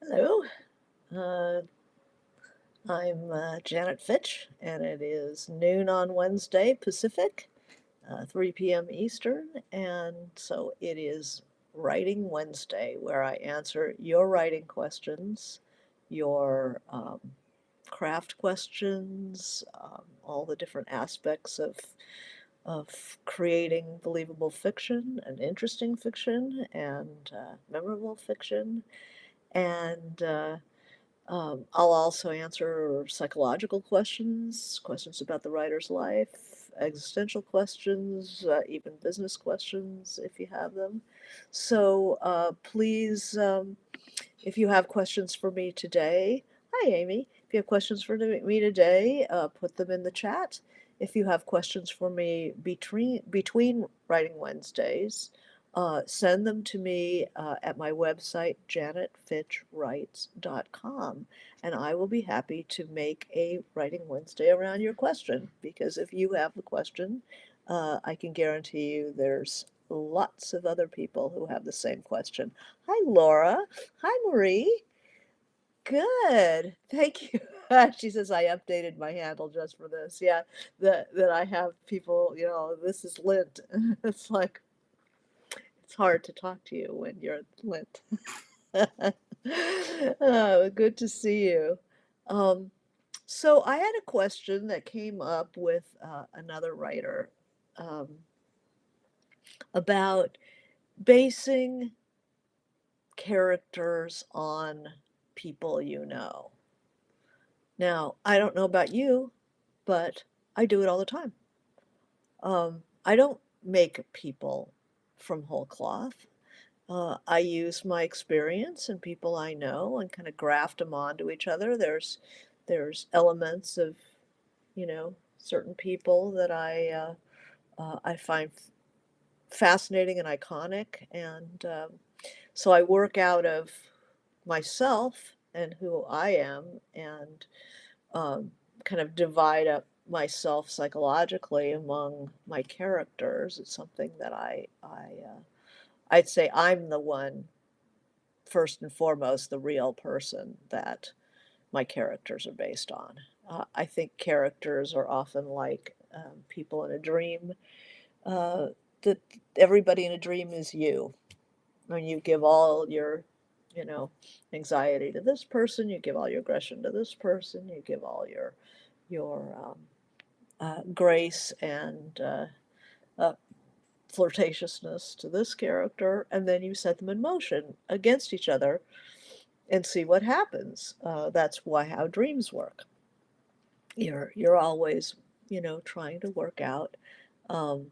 Hello. Uh, I'm Janet Fitch, and it is noon on Wednesday Pacific, 3 p.m. Eastern. And so it is Writing Wednesday, where I answer your writing questions, your craft questions, all the different aspects of creating believable fiction and interesting fiction and memorable fiction. And I'll also answer psychological questions, questions about the writer's life, existential questions, even business questions if you have them. So please, if you have questions for me today, hi Amy. If you have questions for me today, put them in the chat. If you have questions for me between Writing Wednesdays, send them to me at my website, janetfitchwrites.com, and I will be happy to make a Writing Wednesday around your question. Because if you have the question, I can guarantee you there's lots of other people who have the same question. Hi, Laura. Hi, Marie. Good. Thank you. She says I updated my handle just for this. Yeah, that I have people, this is Lint. It's like it's hard to talk to you when you're Lint. Oh, good to see you. Um, so I had a question that came up with another writer um, about basing characters on people you know. Now, I don't know about you, but I do it all the time. I don't make people from whole cloth. I use my experience and people I know and kind of graft them onto each other. There's elements of certain people that I find fascinating and iconic, and so I work out of myself and who I am, and um, kind of divide up myself psychologically among my characters. It's something that I'd say I'm the one, first and foremost, the real person that my characters are based on. I think characters are often like people in a dream. Uh, that everybody in a dream is you. When you give all your, you know, anxiety to this person, you give all your aggression to this person, you give all your grace and uh, flirtatiousness to this character, and then you set them in motion against each other and see what happens. That's why how dreams work. You're always, trying to work out um,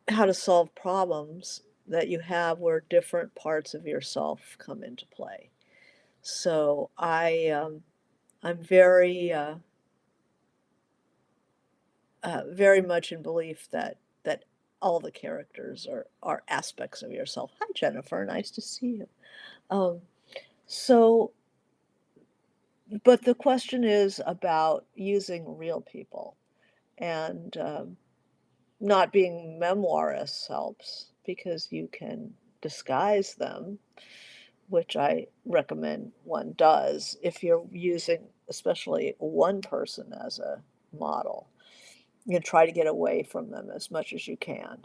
how to solve problems that you have where different parts of yourself come into play. So I'm very much in belief that all the characters are aspects of yourself. Hi, Jennifer. Nice to see you. Um, so, but the question is about using real people, and not being memoirists helps because you can disguise them, which I recommend one does if you're using especially one person as a model. You try to get away from them as much as you can.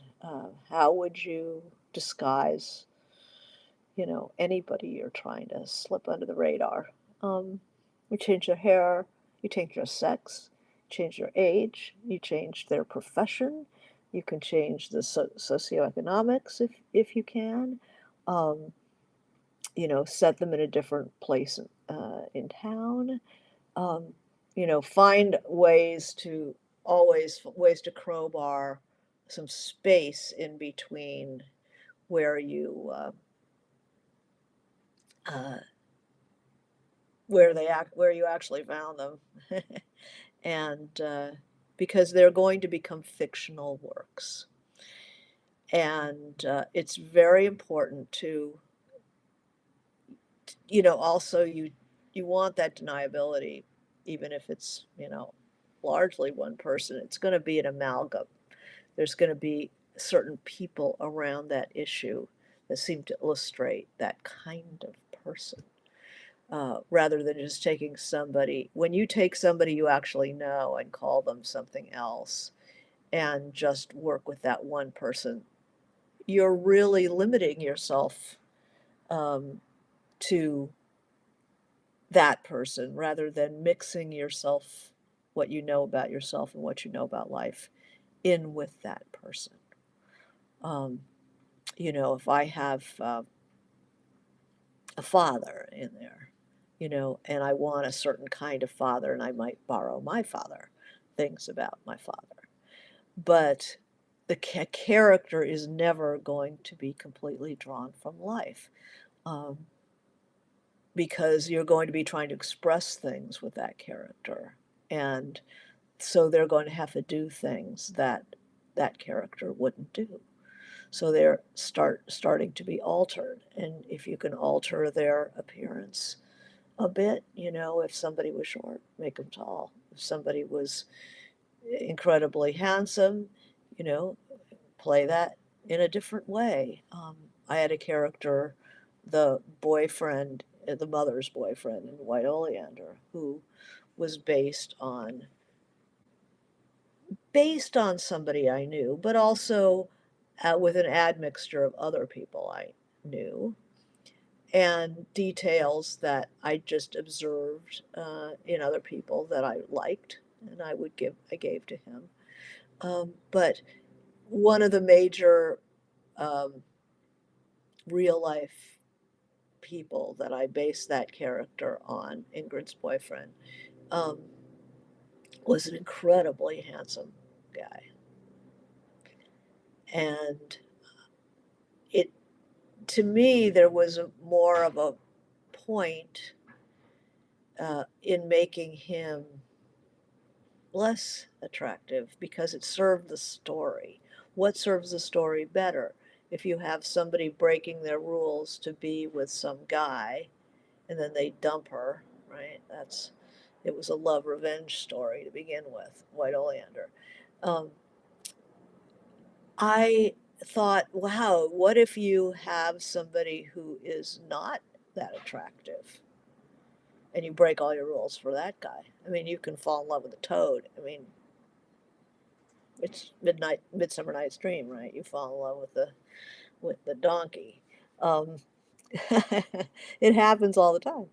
How would you disguise, anybody you're trying to slip under the radar? Um, you change their hair, you change their sex, change their age, you change their profession. You can change the socioeconomics if you can. Um, set them in a different place in town. Um, find ways to crowbar some space in between where uh, where you actually found them, and because they're going to become fictional works, and it's very important to also you want that deniability, even if it's largely one person. It's going to be an amalgam. There's going to be certain people around that issue that seem to illustrate that kind of person, rather than just taking somebody. When you take somebody you actually know and call them something else and just work with that one person, you're really limiting yourself um, to that person rather than mixing yourself, what you know about yourself and what you know about life, in with that person. Um, if I have a father in there, and I want a certain kind of father, and I might borrow my father, things about my father. But the character is never going to be completely drawn from life, um, because you're going to be trying to express things with that character. And so they're going to have to do things that that character wouldn't do. So they're starting to be altered. And if you can alter their appearance a bit, if somebody was short, make them tall. If somebody was incredibly handsome, you know, play that in a different way. I had a character, the boyfriend, the mother's boyfriend in White Oleander, who was based on somebody I knew, but also with an admixture of other people I knew and details that I just observed in other people that I liked, and I gave to him. But one of the major um, real life people that I based that character on, Ingrid's boyfriend, um, was an incredibly handsome guy, and it to me there was more of a point in making him less attractive because it served the story. What serves the story better? If you have somebody breaking their rules to be with some guy and then they dump her, right? It was a love revenge story to begin with, White Oleander. Um, I thought, wow, what if you have somebody who is not that attractive and you break all your rules for that guy? I mean, you can fall in love with a toad. I mean, it's Midsummer Night's Dream, right? You fall in love with the donkey. Um, it happens all the time.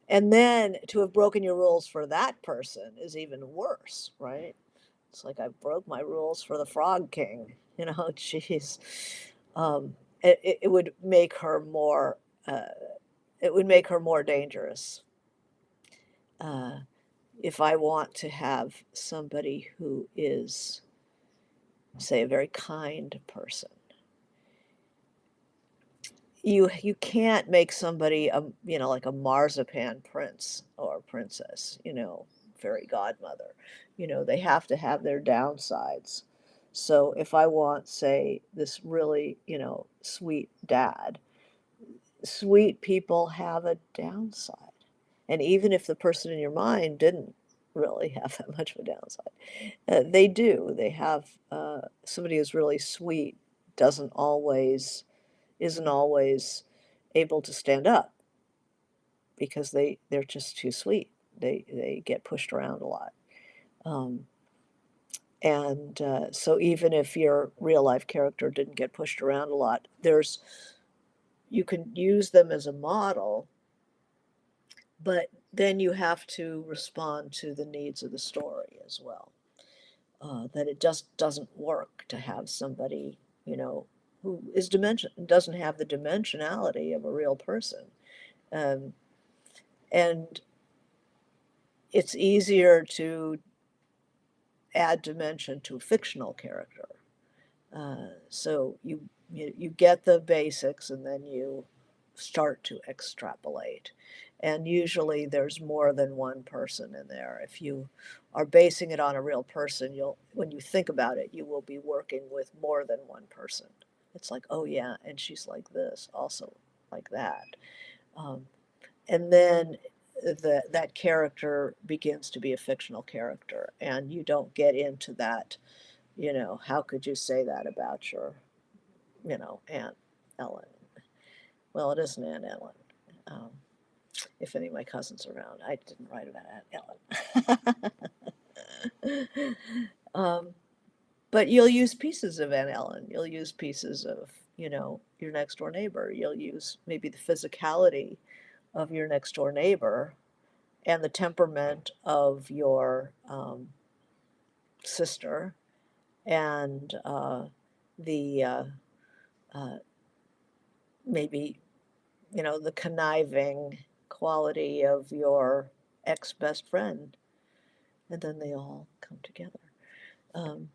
And then to have broken your rules for that person is even worse, right? It's like I broke my rules for the Frog King. Jeez. Um, it would make her more. Uh, it would make her more dangerous. Uh, if I want to have somebody who is, say, a very kind person, you can't make somebody like a marzipan prince or princess, fairy godmother. They have to have their downsides. So if I want, say, this really, sweet dad, sweet people have a downside. And even if the person in your mind didn't really have that much of a downside, they do. They have somebody who's really sweet doesn't always isn't always able to stand up because they're just too sweet. They get pushed around a lot. Um, and so even if your real life character didn't get pushed around a lot, there's you can use them as a model, but then you have to respond to the needs of the story as well. That it just doesn't work to have somebody, who doesn't have the dimensionality of a real person. Um, and it's easier to add dimension to a fictional character. So you get the basics and then you start to extrapolate. And usually there's more than one person in there. If you are basing it on a real person, when you think about it, you will be working with more than one person. It's like, oh yeah, and she's like this, also like that. Um, and then that character begins to be a fictional character, and you don't get into that. How could you say that about your Aunt Ellen? Well, it isn't Aunt Ellen. Um, if any of my cousins are around, I didn't write about Aunt Ellen. um, but you'll use pieces of Aunt Ellen. You'll use pieces of, your next door neighbor. You'll use maybe the physicality of your next door neighbor and the temperament of your sister and the uh, maybe the conniving quality of your ex best friend, and then they all come together. Um,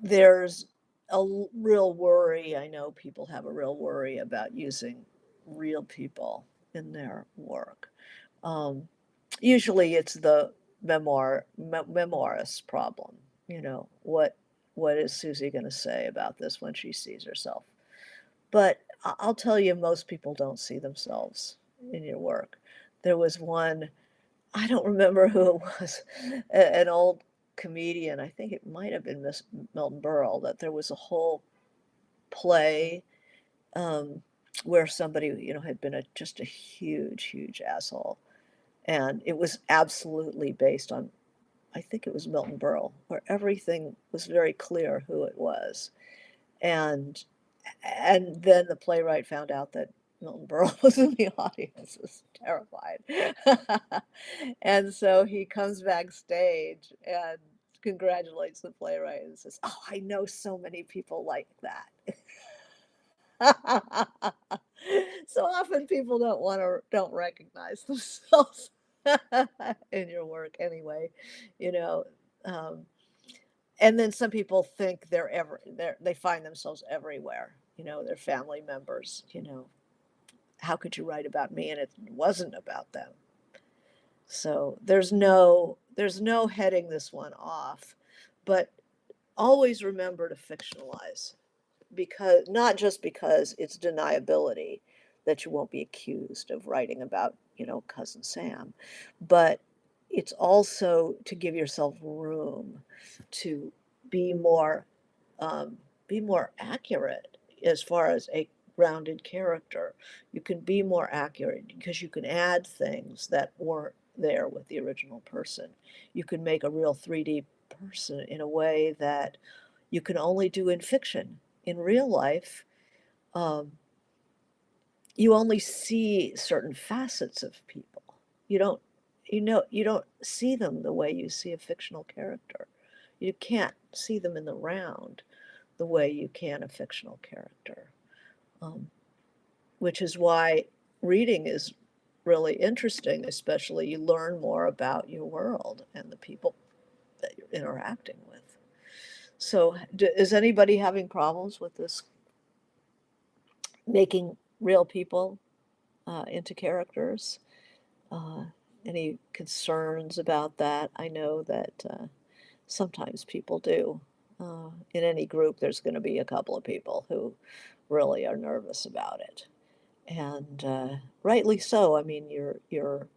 there's a real worry. I know people have a real worry about using real people in their work. Um, Usually, it's the memoirist problem. What is Susie going to say about this when she sees herself? But I'll tell you, most people don't see themselves in your work. There was one, I don't remember who it was, an old comedian, I think it might have been Miss Milton Berle, that there was a whole play um, where somebody, had been just a huge, huge asshole. And it was absolutely based on, I think it was Milton Berle, where everything was very clear who it was. And and then the playwright found out that Milton Berle was in the audience, was terrified. And so he comes backstage and congratulates the playwright and says, "Oh, I know so many people like that." So often people don't recognize themselves in your work anyway, you know. Um, and then some people think they find themselves everywhere, their family members, how could you write about me and it wasn't about them? So there's no heading this one off, but always remember to fictionalize, because not just because it's deniability that you won't be accused of writing about, cousin Sam, but it's also to give yourself room to be more um, be more accurate as far as a grounded character. You can be more accurate because you can add things that weren't there with the original person. You can make a real 3D person in a way that you can only do in fiction. In real life, um, you only see certain facets of people. You don't, you don't see them the way you see a fictional character. You can't see them in the round the way you can a fictional character, um, which is why reading is really interesting. Especially, you learn more about your world and the people that you're interacting with. So, is anybody having problems with this, making real people into characters? Uh, any concerns about that? I know that sometimes people do. In any group, there's going to be a couple of people who really are nervous about it, and rightly so. I mean, you're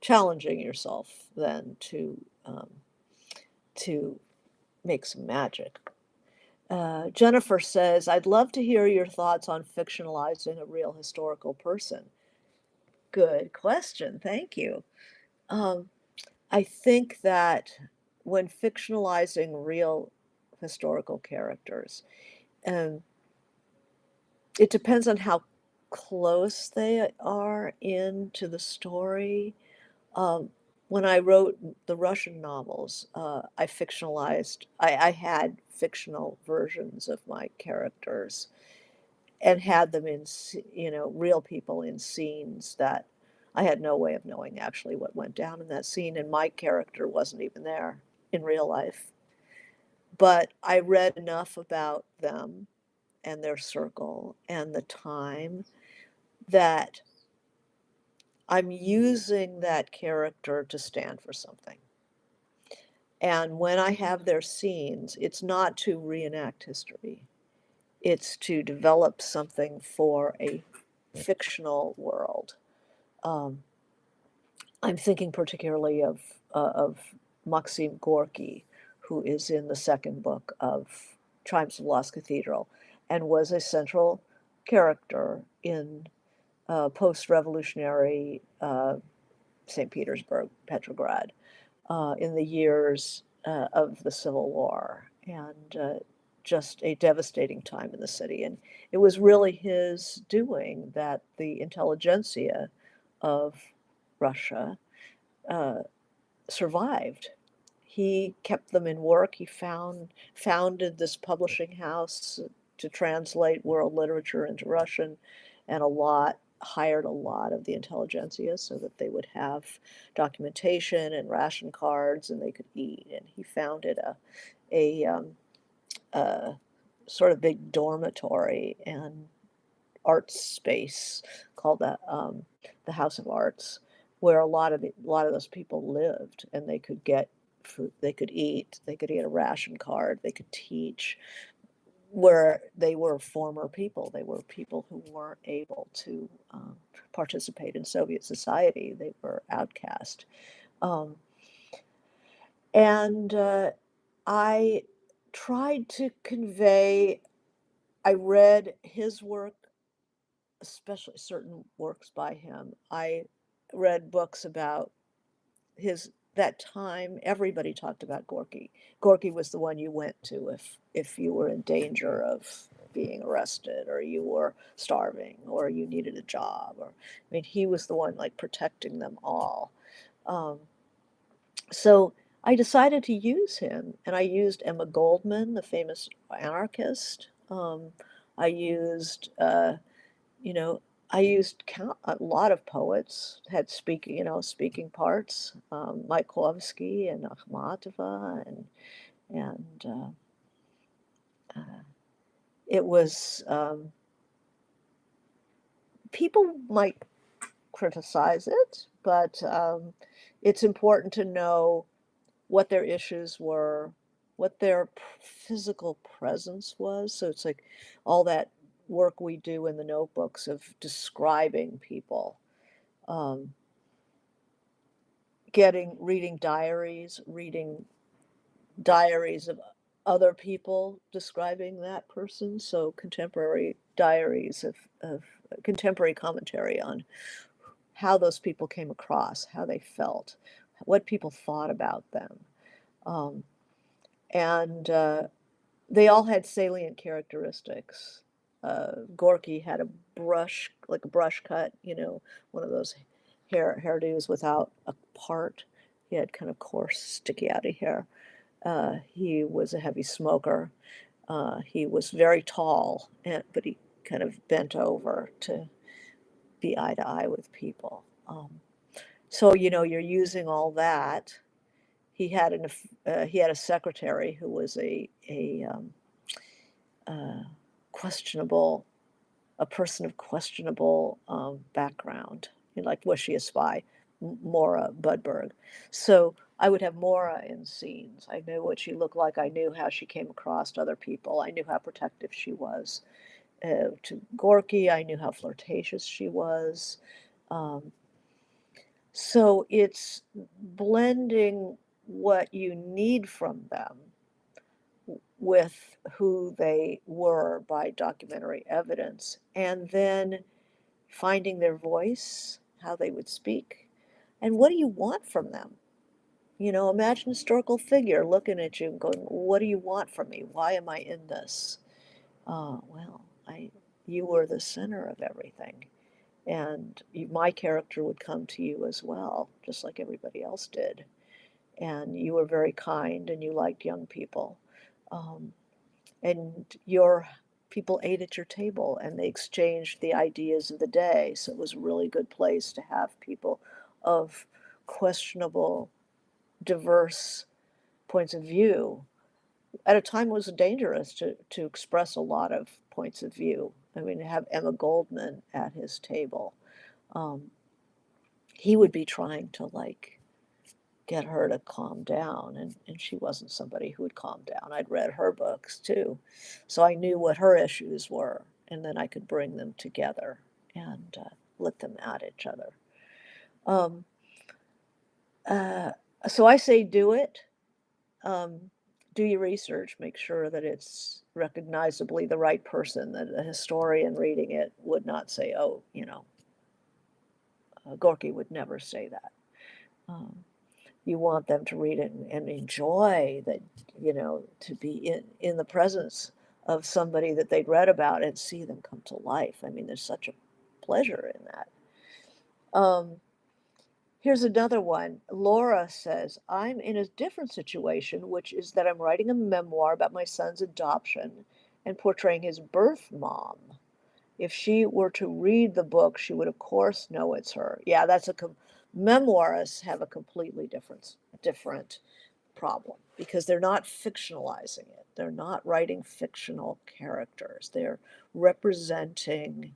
challenging yourself then to make some magic. Jennifer says, "I'd love to hear your thoughts on fictionalizing a real historical person." Good question. Thank you. Um, I think that when fictionalizing real historical characters, um, it depends on how close they are into the story. Um, when I wrote the Russian novels, I had fictional versions of my characters and had them real people in scenes that I had no way of knowing actually what went down in that scene, and my character wasn't even there in real life. But I read enough about them and their circle and the time that I'm using that character to stand for something. And when I have their scenes, it's not to reenact history. It's to develop something for a fictional world. Um, I'm thinking particularly of Maxim Gorky, who is in the second book of Chimes of Lost Cathedral, and was a central character in post-revolutionary St. Petersburg, Petrograd, in the years of the Civil War, and just a devastating time in the city. And it was really his doing that the intelligentsia of Russia uh, survived. He kept them in work. He founded this publishing house to translate world literature into Russian, and hired a lot of the intelligentsia so that they would have documentation and ration cards and they could eat. And he founded a sort of big dormitory and art space called the House of Arts, where a lot of those people lived, and they could get food, they could get a ration card, they could teach. Where they were former people, they were people who weren't able to participate in Soviet society. They were outcast, um, and I tried to convey. I read his work, especially certain works by him. I read books about his that time. Everybody talked about Gorky. Gorky was the one you went to if you were in danger of being arrested, or you were starving, or you needed a job, or I mean, he was the one like protecting them all. Um, so I decided to use him, and I used Emma Goldman, the famous anarchist. I used you know, I used a lot of poets had speaking parts, Mayakovsky and Akhmatova, and uh, it was people might criticize it, but it's important to know what their issues were, what their physical presence was. So it's like all that work we do in the notebooks of describing people. Um, reading diaries of other people describing that person. So contemporary diaries of contemporary commentary on how those people came across, how they felt, what people thought about them. Um, and they all had salient characteristics. Gorky had like a brush cut, one of those hairdos without a part. He had kind of coarse, sticky out of hair. He was a heavy smoker. He was very tall, but he kind of bent over to be eye to eye with people. So you're using all that. He had a secretary who was uh, questionable, a person of questionable background. Like, was she a spy? Mora Budberg. So I would have Mora in scenes. I knew what she looked like. I knew how she came across to other people. I knew how protective she was to Gorky. I knew how flirtatious she was. Um, so it's blending what you need from them with who they were by documentary evidence, and then finding their voice, how they would speak, and what do you want from them? Imagine a historical figure looking at you and going, "What do you want from me? Why am I in this?" Well, you were the center of everything, and my character would come to you as well, just like everybody else did. And you were very kind, and you liked young people. Um, and your people ate at your table and they exchanged the ideas of the day. So it was a really good place to have people of questionable, diverse points of view. At a time, it was dangerous to express a lot of points of view. I mean, to have Emma Goldman at his table, um, he would be trying to like get her to calm down, and she wasn't somebody who would calm down. I'd read her books too, so I knew what her issues were, and then I could bring them together and let them at each other. um, uh, so I say do it. um, do your research, make sure that it's recognizably the right person, that a historian reading it would not say, "Oh, Gorky would never say that." Um, you want them to read it and enjoy that, to be in the presence of somebody that they'd read about and see them come to life. I mean, there's such a pleasure in that. Um, Here's another one. Laura says, I'm in a different situation, which is that I'm writing a memoir about my son's adoption and portraying his birth mom. If she were to read the book, she would, of course, know it's her. Yeah, memoirists have a completely different problem because they're not fictionalizing it. They're not writing fictional characters. They're representing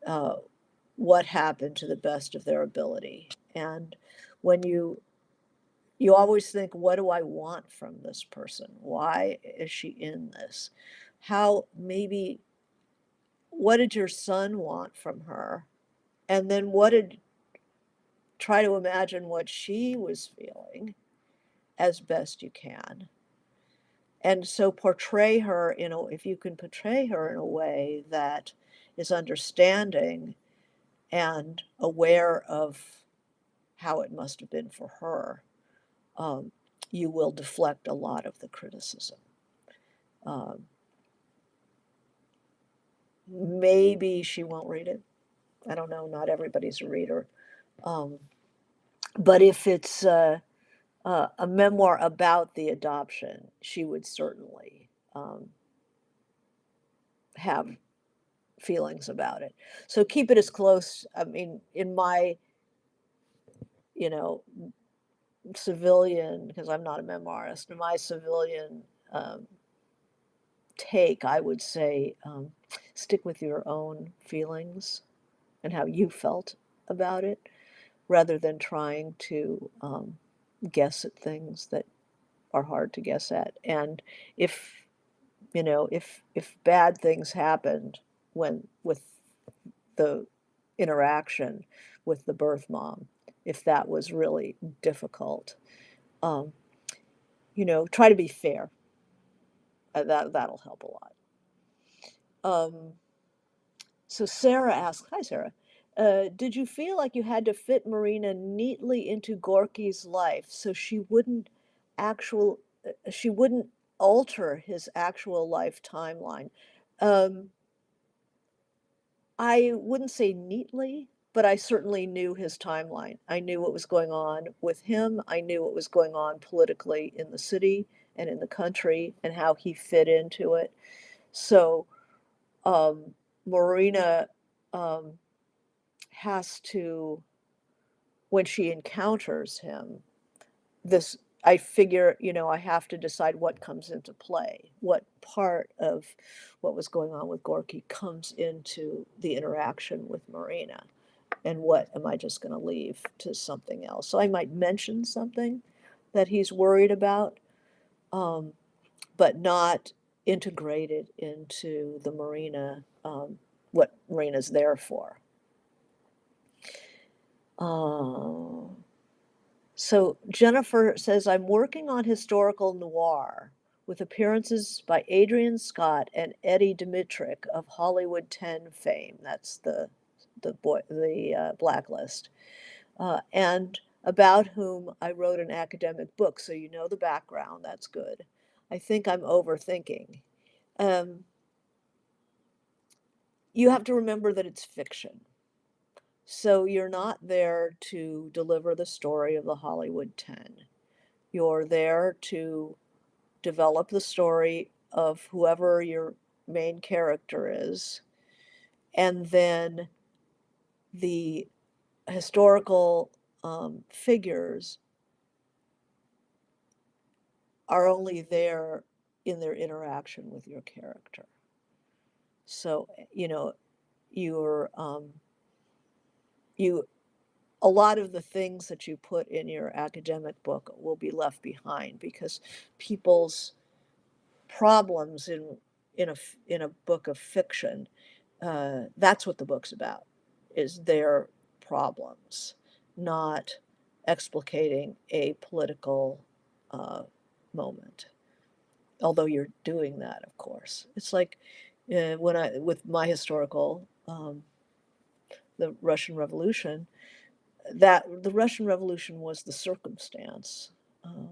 uh, what happened to the best of their ability. And when you always think, what do I want from this person? Why is she in this? How maybe what did your son want from her? And then try to imagine what she was feeling as best you can. And so portray her if you can portray her in a way that is understanding and aware of how it must have been for her, um, you will deflect a lot of the criticism. Um, Maybe she won't read it. I don't know. Not everybody's a reader. Um, but if it's a memoir about the adoption, she would certainly have feelings about it. So keep it as close. I mean, in my, you know, civilian, because I'm not a memoirist, in my civilian um, take, I would say stick with your own feelings and how you felt about it rather than trying to guess at things that are hard to guess at. And if if bad things happened when with the interaction with the birth mom, if that was really difficult, um, try to be fair. That'll help a lot. Um, so Sarah asks, "Hi Sarah, did you feel like you had to fit Marina neatly into Gorky's life so she wouldn't alter his actual life timeline?" Um, I wouldn't say neatly, but I certainly knew his timeline. I knew what was going on with him. I knew what was going on politically in the city and in the country and how he fit into it. So, Marina um, has to, when she encounters him, this, I figure, I have to decide what comes into play, what part of what was going on with Gorky comes into the interaction with Marina, and what am I just going to leave to something else. So I might mention something that he's worried about, um, but not integrated into the Marina, what Marina's there for. Uh, So Jennifer says, I'm working on historical noir with appearances by Adrian Scott and Eddie Dimitrick of Hollywood 10 fame. That's the Blacklist, and about whom I wrote an academic book. So you know the background. That's good. I think I'm overthinking. Um, you have to remember that it's fiction. So you're not there to deliver the story of the Hollywood 10. You're there to develop the story of whoever your main character is, and then the historical figures are only there in their interaction with your character. So, you're you a lot of the things that you put in your academic book will be left behind because people's problems in a book of fiction, that's what the book's about, is their problems, not explicating a political uh, moment. although you're doing that, of course. It's like when I, with my historical, the Russian Revolution, that the Russian Revolution was the circumstance, um,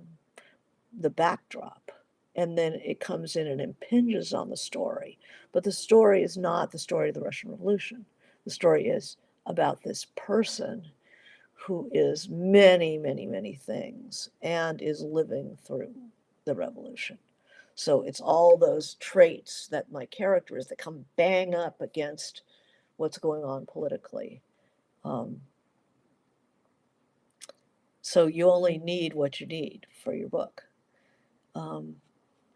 the backdrop, and then it comes in and impinges on the story. But the story is not the story of the Russian Revolution. The story is about this person who is many, many, many things and is living through the revolution. So it's all those traits that my character is that come bang up against what's going on politically. Um, so you only need what you need for your book. Um,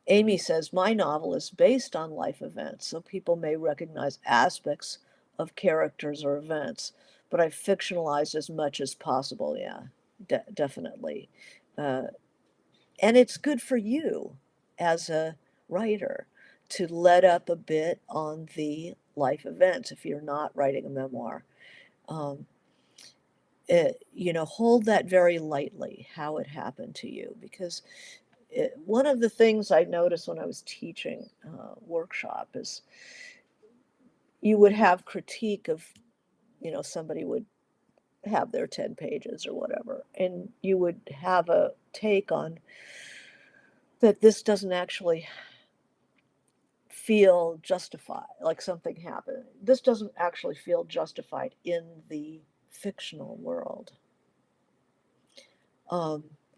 Amy says, my novel is based on life events, so people may recognize aspects of characters or events, but I fictionalized as much as possible. Yeah, definitely. Uh, and it's good for you as a writer to let up a bit on the life events if you're not writing a memoir. Um, hold that very lightly, how it happened to you, because one of the things I noticed when I was teaching workshop is you would have critique of, somebody would have their 10 pages or whatever, and you would have a take on that this doesn't actually feel justified, like something happened. This doesn't actually feel justified in the fictional world.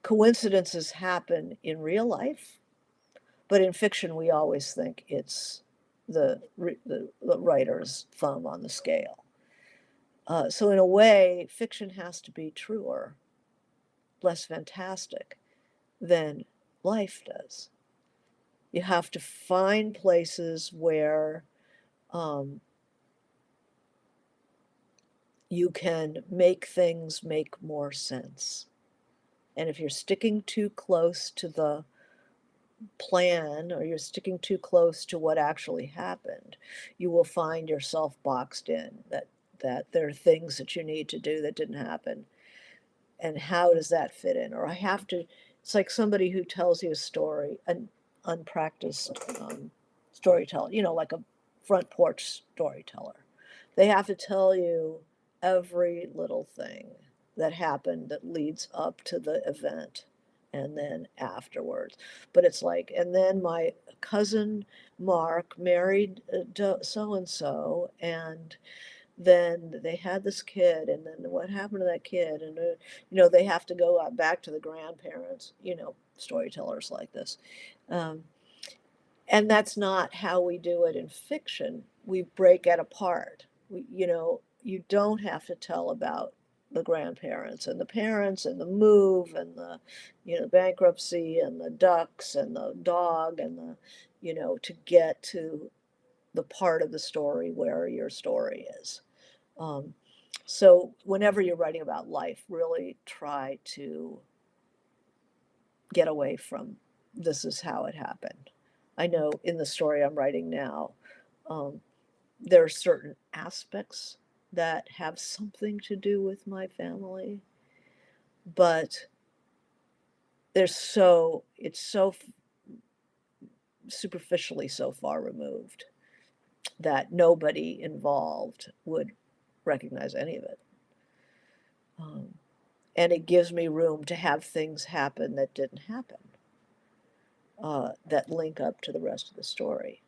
Coincidences happen in real life, but in fiction, we always think it's the writer's thumb on the scale. So in a way, fiction has to be truer, less fantastic than life does. You have to find places where um, you can make things make more sense. And if you're sticking too close to the plan or you're sticking too close to what actually happened, you will find yourself boxed in that there are things that you need to do that didn't happen. And how does that fit in? Or I have to, it's like somebody who tells you a story, an unpracticed storyteller, like a front porch storyteller. They have to tell you every little thing that happened that leads up to the event and then afterwards. But it's like, and then my cousin Mark married so and so, and then they had this kid, and then what happened to that kid? And, they have to go out back to the grandparents, storytellers like this. Um, and that's not how we do it in fiction. We break it apart. You don't have to tell about the grandparents and the parents and the move and the, bankruptcy and the ducks and the dog and to get to the part of the story where your story is. Um, so whenever you're writing about life, really try to get away from this is how it happened. I know in the story I'm writing now, um, there are certain aspects that have something to do with my family, but it's so superficially so far removed that nobody involved would recognize any of it. Um, and it gives me room to have things happen that didn't happen, that link up to the rest of the story.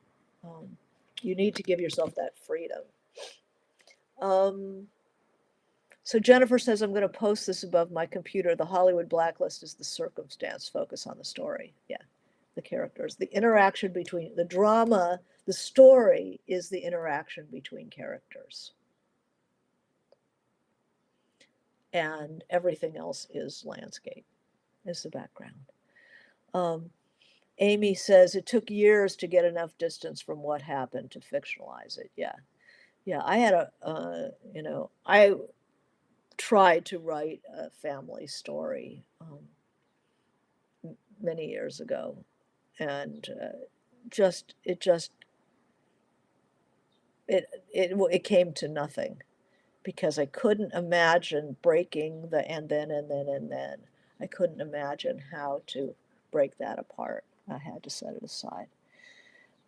Um, you need to give yourself that freedom. Um, so Jennifer says, I'm going to post this above my computer. The Hollywood blacklist is the circumstance, focus on the story. Yeah, the characters, the interaction between the drama, the story is the interaction between characters. And everything else is landscape, is the background. Um, Amy says it took years to get enough distance from what happened to fictionalize it. Yeah. Yeah. I had I tried to write a family story many years ago. And it just, it came to nothing because I couldn't imagine breaking the and then. I couldn't imagine how to break that apart. I had to set it aside.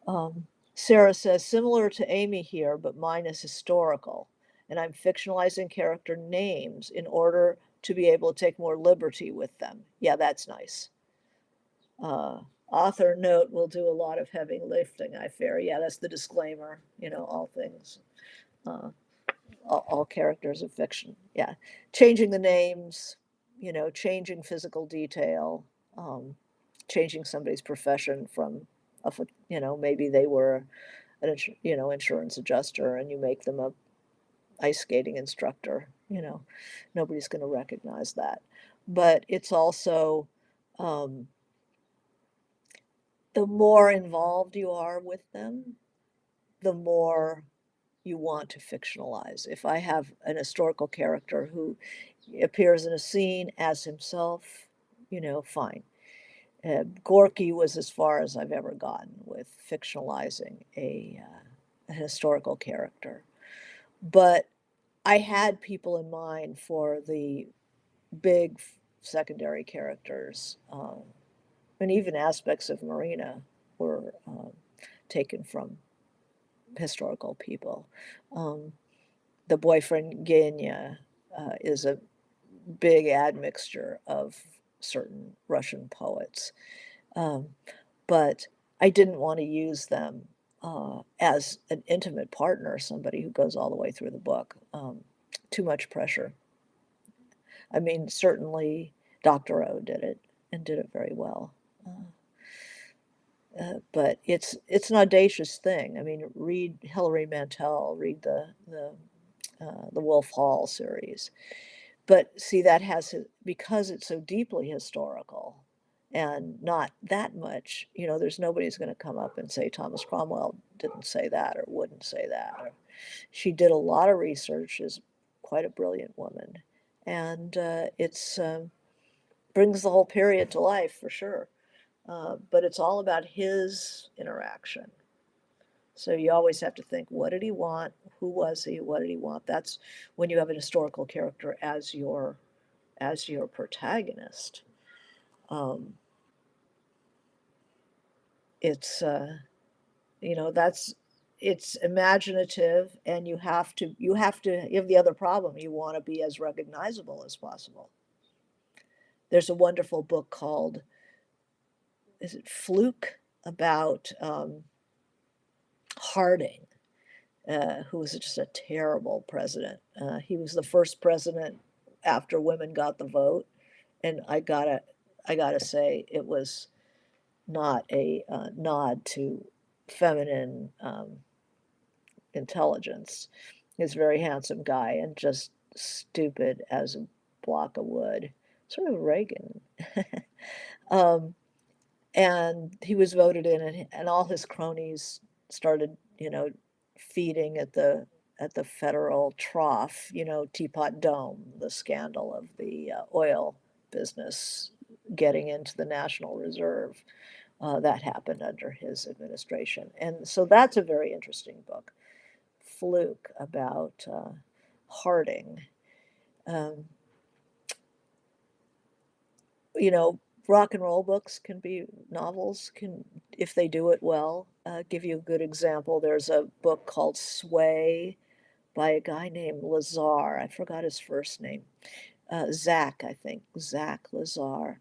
Um, Sarah says, similar to Amy here, but mine is historical, and I'm fictionalizing character names in order to be able to take more liberty with them. Yeah, that's nice. Uh, Author note will do a lot of heavy lifting, I fear. Yeah, that's the disclaimer, all things, uh, all characters of fiction. Yeah. Changing the names, changing physical detail, um, changing somebody's profession from, maybe they were insurance adjuster and you make them a ice skating instructor, nobody's going to recognize that. But it's also, um, the more involved you are with them, the more you want to fictionalize. If I have an historical character who appears in a scene as himself, fine. Gorky was as far as I've ever gotten with fictionalizing a historical character. But I had people in mind for the big secondary characters, and even aspects of Marina were taken from historical people. Um, the boyfriend Genya is a big admixture of certain Russian poets, um, but I didn't want to use them as an intimate partner, somebody who goes all the way through the book. Too much pressure. I mean, certainly Dr. O did it and did it very well. But it's an audacious thing. I mean, read Hilary Mantel, read the Wolf Hall series. But see, that has because it's so deeply historical and not that much. There's nobody's going to come up and say Thomas Cromwell didn't say that or wouldn't say that. Or, she did a lot of research. Is quite a brilliant woman, and it's brings the whole period to life for sure. But it's all about his interaction. So you always have to think, what did he want? Who was he? What did he want? That's when you have an historical character as your protagonist. Um, it's that's it's imaginative, and you have the other problem. You want to be as recognizable as possible. There's a wonderful book called, is it Fluke, about Harding, who was just a terrible president. He was the first president after women got the vote, and I gotta say it was not a nod to feminine intelligence. He's a very handsome guy and just stupid as a block of wood, sort of Reagan. um, and he was voted in, and all his cronies started, feeding at the federal trough, Teapot Dome, the scandal of the oil business getting into the National Reserve. That happened under his administration, and so that's a very interesting book, Fluke, about Harding. Um, you know, rock and roll books can be novels, can, if they do it well, give you a good example. There's a book called Sway by a guy named Lazar. I forgot his first name. Zach, I think, Zach Lazar,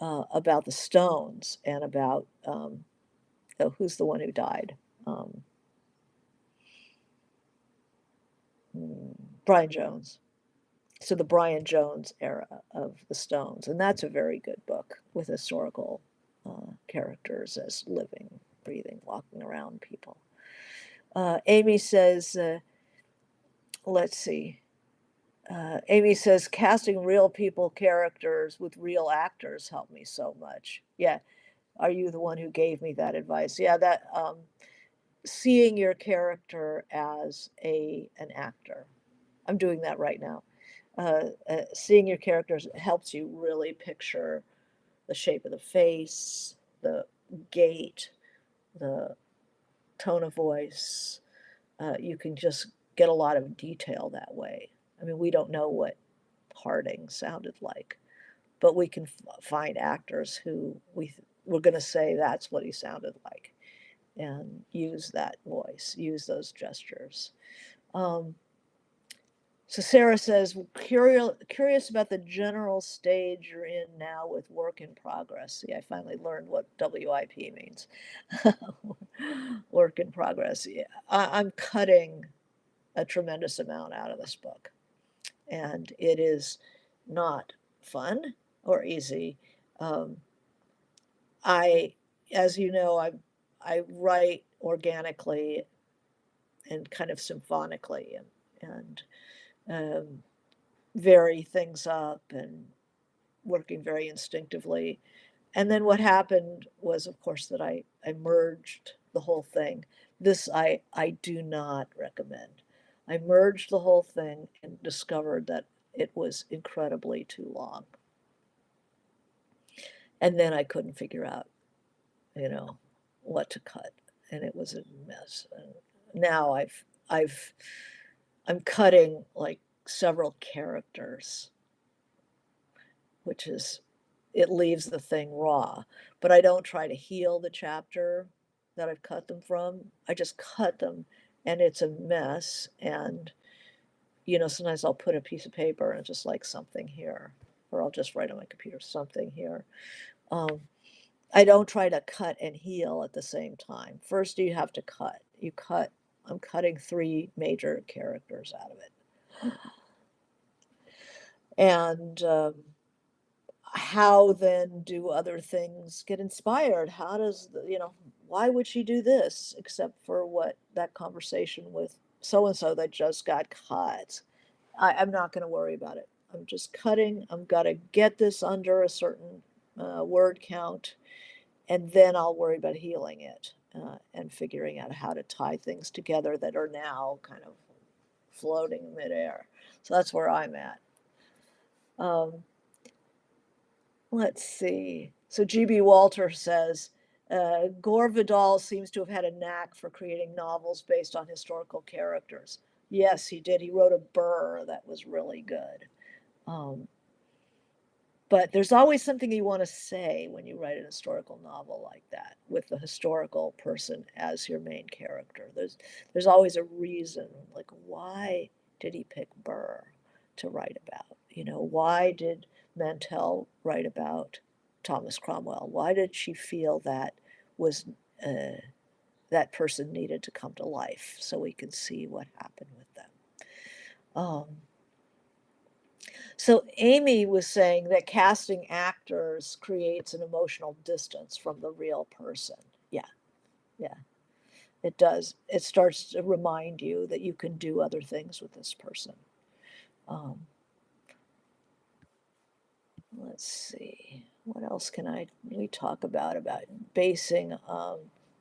about the Stones and about, oh, who's the one who died? Um, Brian Jones. So the Brian Jones era of the Stones, and that's a very good book with historical characters as living, breathing, walking around people. Amy says, let's see. Amy says, casting real people characters with real actors helped me so much. Yeah. Are you the one who gave me that advice? Yeah, that seeing your character as an actor. I'm doing that right now. Seeing your characters helps you really picture the shape of the face, the gait, the tone of voice. You can just get a lot of detail that way. I mean, we don't know what Harding sounded like, but we can find actors who we're going to say that's what he sounded like and use that voice, use those gestures. Um, so Sarah says, curious about the general stage you're in now with work in progress. See, I finally learned what WIP means. Work in progress. Yeah, I'm cutting a tremendous amount out of this book, and it is not fun or easy. Um, I, as you know, I write organically and kind of symphonically, and vary things up and working very instinctively. And then what happened was, of course, that I merged the whole thing. This I do not recommend. I merged the whole thing and discovered that it was incredibly too long. And then I couldn't figure out, you know, what to cut. And it was a mess. And now I'm cutting like several characters, which is, it leaves the thing raw. But I don't try to heal the chapter that I've cut them from. I just cut them, and it's a mess. And, sometimes I'll put a piece of paper and just like something here, or I'll just write on my computer something here. Um, I don't try to cut and heal at the same time. First, you have to cut. I'm cutting three major characters out of it. And how then do other things get inspired? How does, why would she do this except for what that conversation with so and so that just got cut? I'm not going to worry about it. I'm just cutting. I'm got to get this under a certain word count, and then I'll worry about healing it and figuring out how to tie things together that are now kind of floating in midair. So that's where I'm at. Um, let's see. So G.B. Walter says, Gore Vidal seems to have had a knack for creating novels based on historical characters. Yes, he did. He wrote a Burr that was really good. Um, but there's always something you want to say when you write an historical novel like that, with the historical person as your main character. There's always a reason, like why did he pick Burr to write about? Why did Mantell write about Thomas Cromwell? Why did she feel that was that person needed to come to life so we can see what happened with them? Um, so Amy was saying that casting actors creates an emotional distance from the real person. Yeah, yeah, it does. It starts to remind you that you can do other things with this person. Um, let's see, what else can we talk about basing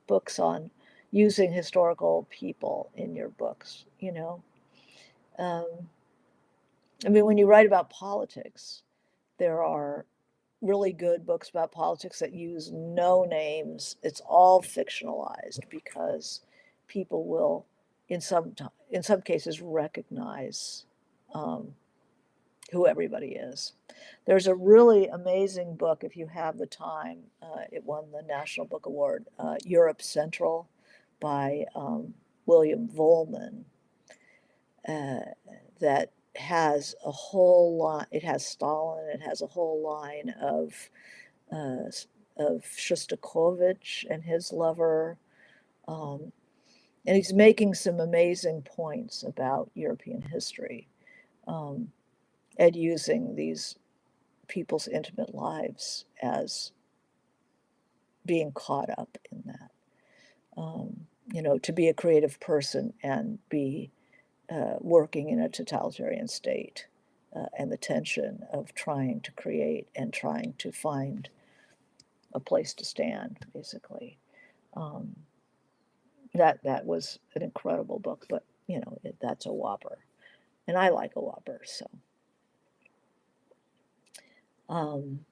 books on using historical people in your books? Um, I mean, when you write about politics, there are really good books about politics that use no names. It's all fictionalized because people will, in some cases, recognize um, who everybody is. There's a really amazing book if you have the time. It won the National Book Award, Europe Central, by William Vollmann, uh, that has a whole lot. It has Stalin. It has a whole line uh, of Shostakovich and his lover. Um, and he's making some amazing points about European history, um, and using these people's intimate lives as being caught up in that. To be a creative person and be working in a totalitarian state, and the tension of trying to create and trying to find a place to stand, basically. Um, that was an incredible book, but that's a whopper, and I like a whopper. So, um,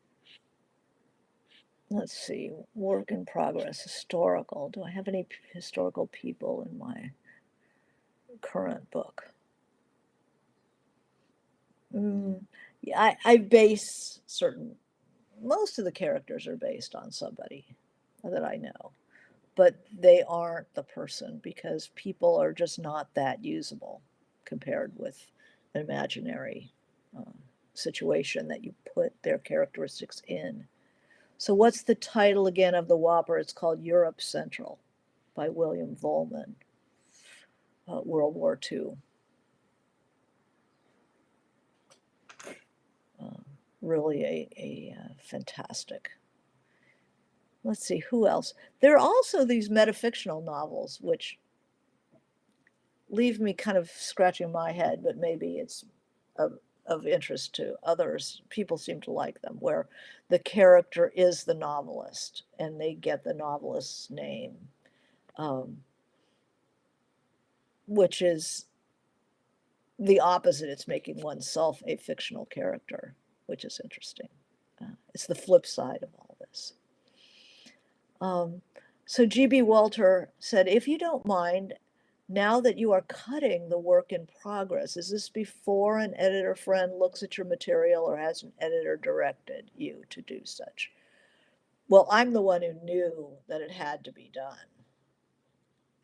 let's see, work in progress, historical. Do I have any historical people in my current book? Yeah, I base certain most of the characters are based on somebody that I know, but they aren't the person because people are just not that usable compared with an imaginary uh, situation that you put their characteristics in. So, what's the title again of the Whopper? It's called Europe Central by William Vollmann, World War II. Uh, really a fantastic. Let's see, who else? There are also these metafictional novels, which leave me kind of scratching my head, but maybe it's of interest to others. People seem to like them, where the character is the novelist and they get the novelist's name, um, which is the opposite. It's making oneself a fictional character, which is interesting. It's the flip side of all this. Um, so G.B. Walter said, if you don't mind, now that you are cutting the work in progress, is this before an editor friend looks at your material or has an editor directed you to do such? Well, I'm the one who knew that it had to be done.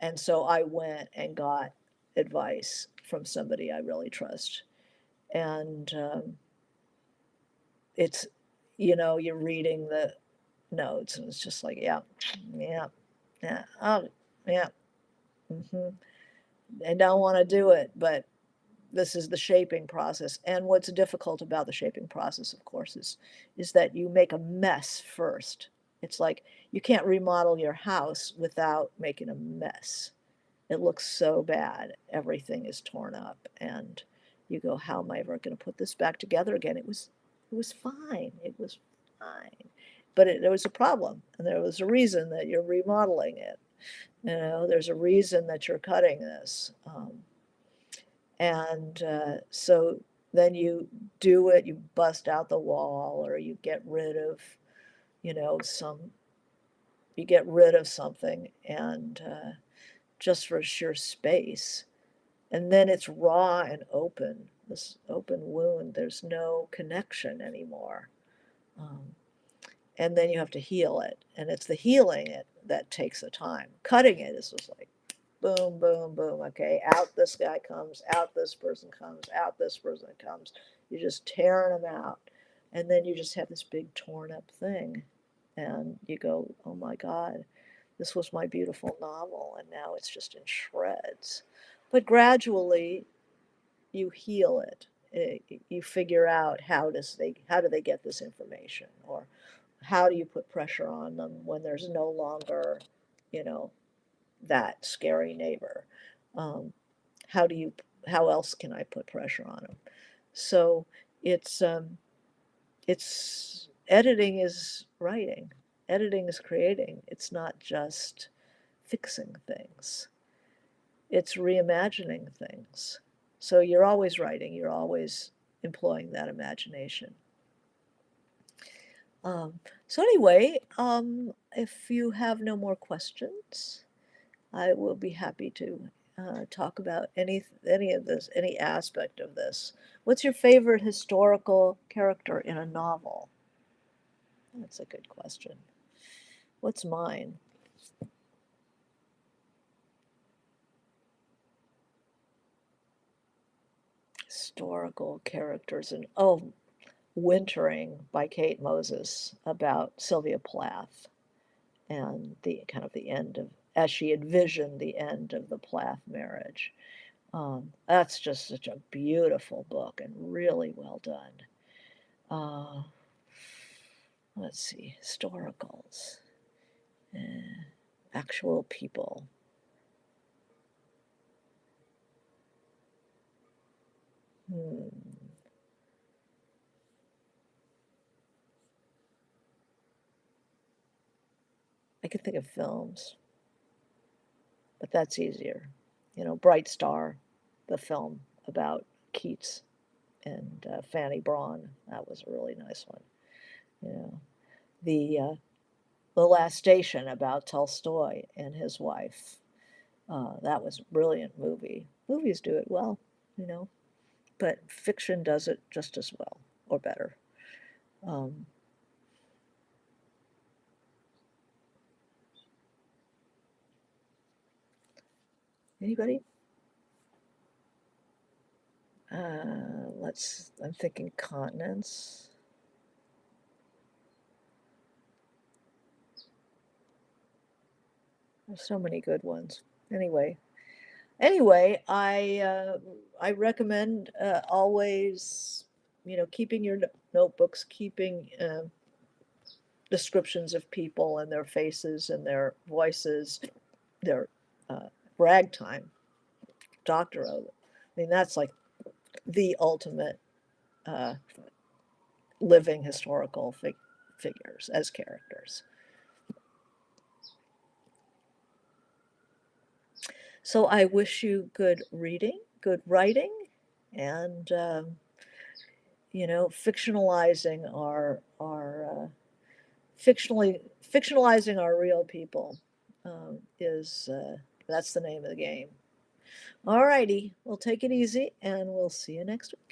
And so I went and got advice from somebody I really trust. And it's, you're reading the notes and it's just like, yeah, yeah, yeah, oh, yeah. Hmm. I don't want to do it, but this is the shaping process. And what's difficult about the shaping process, of course, is that you make a mess first. It's like you can't remodel your house without making a mess. It looks so bad. Everything is torn up, and you go, "How am I ever going to put this back together again?" It was fine. It was fine, but there was a problem, and there was a reason that you're remodeling it. There's a reason that you're cutting this. And so then you do it, you bust out the wall, or you get rid of, you know, some, you get rid of something, and just for sheer space. And then it's raw and open, this open wound. There's no connection anymore. Um, and then you have to heal it. And it's the healing it that takes the time. Cutting it is just like, boom, boom, boom. Okay, out this guy comes, out this person comes, out this person comes. You're just tearing them out. And then you just have this big torn up thing. And you go, oh my God, this was my beautiful novel. And now it's just in shreds. But gradually, you heal it. You figure out how do they get this information, or how do you put pressure on them when there's no longer, you know, that scary neighbor. Um, how do you how else can I put pressure on them? So it's editing is writing, editing is creating. It's not just fixing things. It's reimagining things. So you're always writing. You're always employing that imagination. Um, so anyway, if you have no more questions, I will be happy to talk about any of this, any aspect of this. What's your favorite historical character in a novel? That's a good question. What's mine? Historical characters and Wintering by Kate Moses, about Sylvia Plath and the kind of the end of, as she envisioned the end of the Plath marriage. That's just such a beautiful book and really well done. Uh, let's see, historicals, uh, actual people. Hmm. I can think of films, but that's easier. Bright Star, the film about Keats and Fanny Braun. That was a really nice one. You know, the Last Station about Tolstoy and his wife. That was a brilliant movie. Movies do it well, you know, but fiction does it just as well or better. Um, Anybody? I'm thinking continents. There's so many good ones. Anyway, I recommend always, keeping your notebooks, keeping descriptions of people and their faces and their voices, their uh, ragtime, Doctor O. I mean, that's like the ultimate uh, living historical figures as characters. So I wish you good reading, good writing, and fictionalizing fictionalizing our real people is that's the name of the game. All righty, well, take it easy, and we'll see you next week.